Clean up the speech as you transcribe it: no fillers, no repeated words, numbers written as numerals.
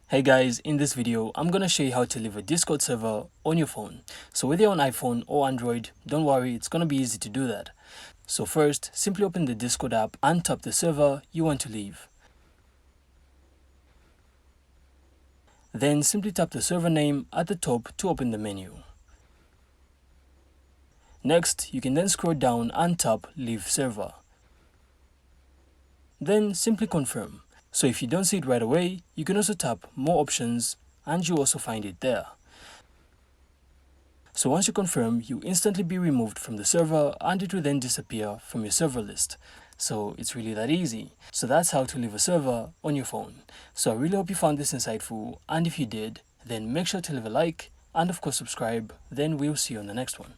Hey guys, in this video, I'm gonna show you how to leave a Discord server on your phone. So whether you're on iPhone or Android, don't worry, it's gonna be easy to do that. So first, simply open the Discord app and tap the server you want to leave. Then simply tap the server name at the top to open the menu. Next, you can then scroll down and tap Leave Server. Then simply confirm. So if you don't see it right away, you can also tap More Options and you'll also find it there. So once you confirm, you instantly be removed from the server and it will then disappear from your server list. So it's really that easy. So that's how to leave a server on your phone. So I really hope you found this insightful, and if you did, then make sure to leave a like and of course subscribe. Then we'll see you on the next one.